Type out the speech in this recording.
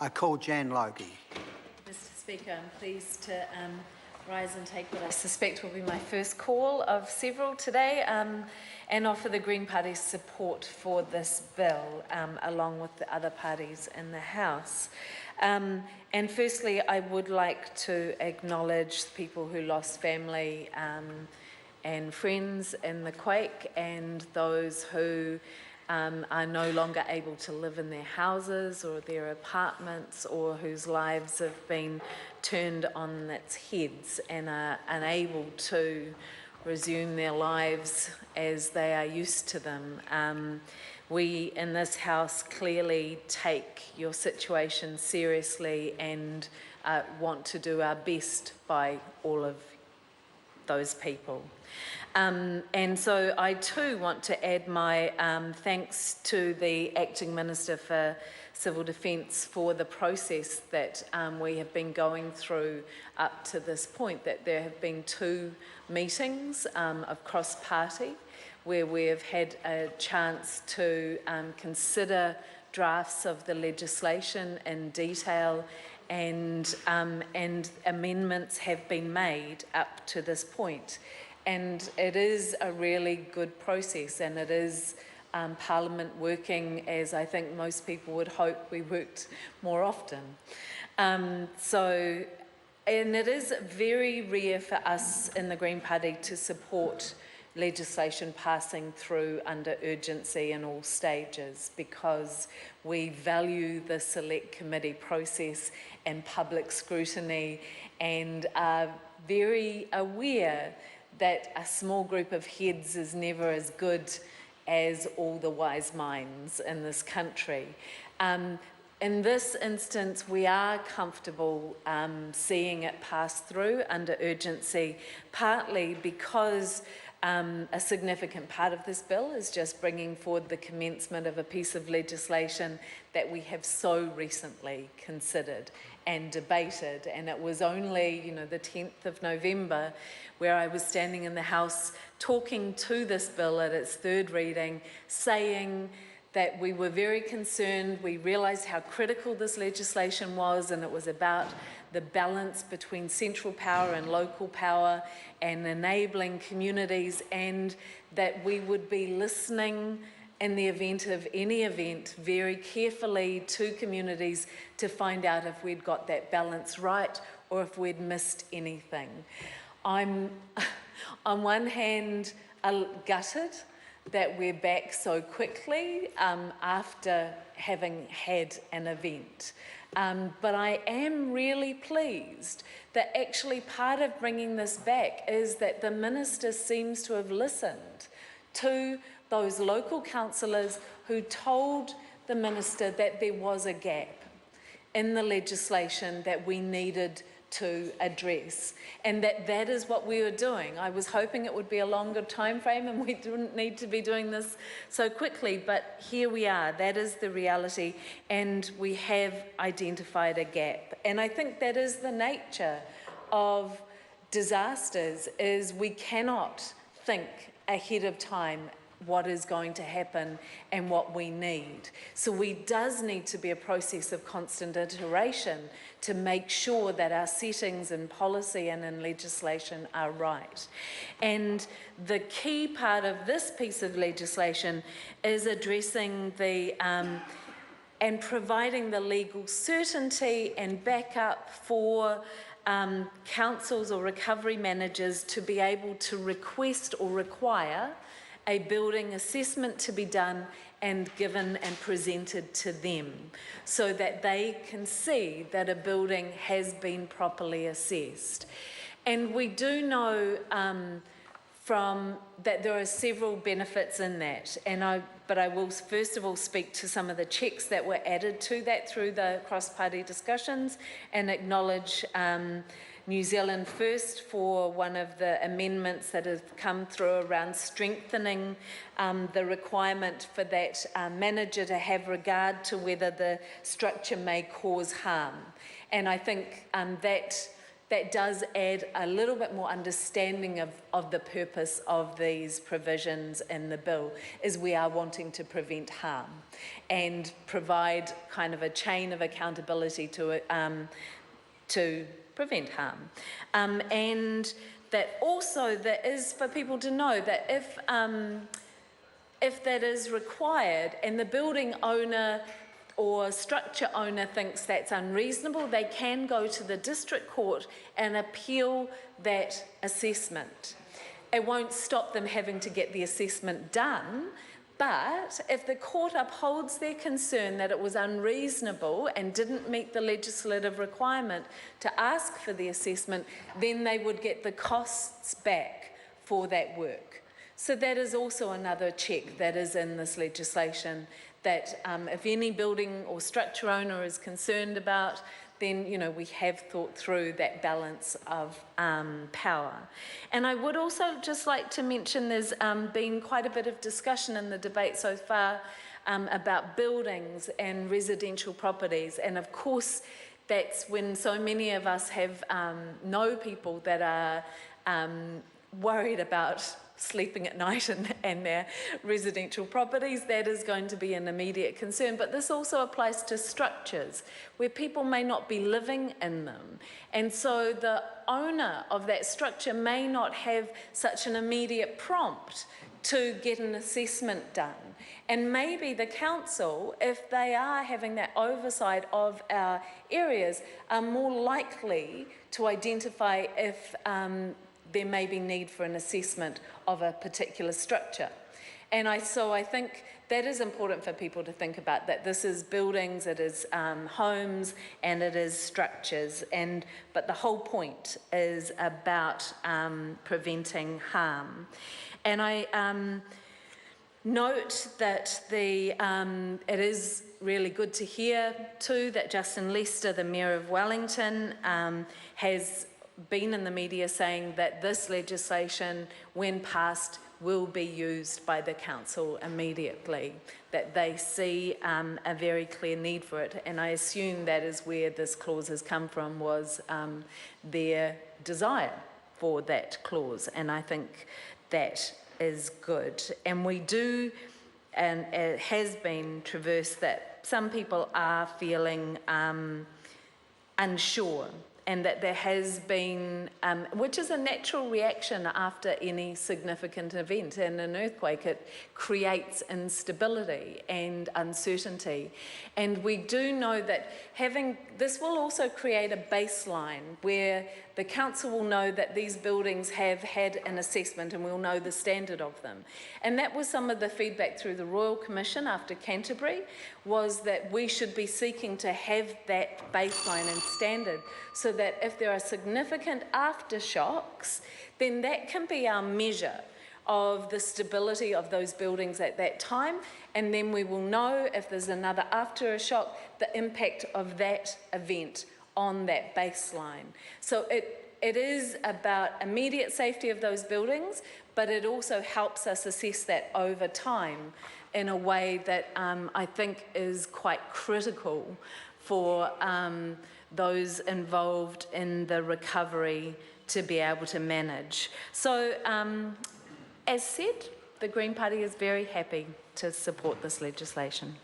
I call Jan Logie. Mr. Speaker, I'm pleased to rise and take what I suspect will be my first call of several today and offer the Green Party's support for this bill along with the other parties in the House. And firstly, I would like to acknowledge people who lost family and friends in the quake and those who are no longer able to live in their houses or their apartments, or whose lives have been turned on its heads and are unable to resume their lives as they are used to them. We in this House clearly take your situation seriously and want to do our best by all of those people. And so I too want to add my thanks to the Acting Minister for Civil Defence for the process that we have been going through up to this point, that there have been 2 meetings of cross-party where we have had a chance to consider drafts of the legislation in detail, and amendments have been made up to this point. And it is a really good process, and it is Parliament working as I think most people would hope we worked more often. And it is very rare for us in the Green Party to support legislation passing through under urgency in all stages, because we value the select committee process and public scrutiny, and are very aware that a small group of heads is never as good as all the wise minds in this country. In this instance, we are comfortable seeing it pass through under urgency, partly because a significant part of this bill is just bringing forward the commencement of a piece of legislation that we have so recently considered and debated. And it was only, the 10th of November where I was standing in the House talking to this bill at its 3rd reading, saying that we were very concerned. We realised how critical this legislation was, and it was about the balance between central power and local power and enabling communities, and that we would be listening in the event of any event very carefully to communities to find out if we'd got that balance right or if we'd missed anything. I'm on one hand gutted that we're back so quickly after having had an event. But I am really pleased that actually part of bringing this back is that the Minister seems to have listened to those local councillors who told the Minister that there was a gap in the legislation that we needed to address, and that is what we were doing. I was hoping it would be a longer time frame and we didn't need to be doing this so quickly, but here we are. That is the reality, and we have identified a gap. And I think that is the nature of disasters, is we cannot think ahead of time what is going to happen and what we need. So does need to be a process of constant iteration to make sure that our settings in policy and in legislation are right. And the key part of this piece of legislation is addressing and providing the legal certainty and backup for councils or recovery managers to be able to request or require a building assessment to be done and given and presented to them, so that they can see that a building has been properly assessed. And we do know that there are several benefits in that, but I will first of all speak to some of the checks that were added to that through the cross-party discussions, and acknowledge New Zealand First for one of the amendments that have come through around strengthening the requirement for that manager to have regard to whether the structure may cause harm. And I think that that does add a little bit more understanding of the purpose of these provisions in the bill, is we are wanting to prevent harm and provide kind of a chain of accountability to prevent harm. And that also that is for people to know that if that is required and the building owner or structure owner thinks that's unreasonable, they can go to the district court and appeal that assessment. It won't stop them having to get the assessment done, but if the court upholds their concern that it was unreasonable and didn't meet the legislative requirement to ask for the assessment, then they would get the costs back for that work. So that is also another check that is in this legislation, that if any building or structure owner is concerned about, then we have thought through that balance of power. And I would also just like to mention there's been quite a bit of discussion in the debate so far about buildings and residential properties, and of course that's when so many of us know people that are worried about sleeping at night and their residential properties. That is going to be an immediate concern, but this also applies to structures where people may not be living in them, and so the owner of that structure may not have such an immediate prompt to get an assessment done. And maybe the council, if they are having that oversight of our areas, are more likely to identify if there may be need for an assessment of a particular structure. And so I think that is important for people to think about, that this is buildings, it is homes, and it is structures. But the whole point is about preventing harm. And I note that it is really good to hear too that Justin Lester, the Mayor of Wellington, has been in the media saying that this legislation, when passed, will be used by the council immediately, that they see a very clear need for it. And I assume that is where this clause has come from, was their desire for that clause. And I think that is good. And we do, and it has been traversed, that some people are feeling unsure, and that there has been, which is a natural reaction after any significant event, and an earthquake, it creates instability and uncertainty. And we do know that this will also create a baseline where the council will know that these buildings have had an assessment, and we'll know the standard of them. And that was some of the feedback through the Royal Commission after Canterbury, was that we should be seeking to have that baseline and standard, so that if there are significant aftershocks, then that can be our measure of the stability of those buildings at that time, and then we will know if there's another aftershock, the impact of that event on that baseline. So it is about immediate safety of those buildings, but it also helps us assess that over time in a way that I think is quite critical for those involved in the recovery to be able to manage. So, as said, the Green Party is very happy to support this legislation.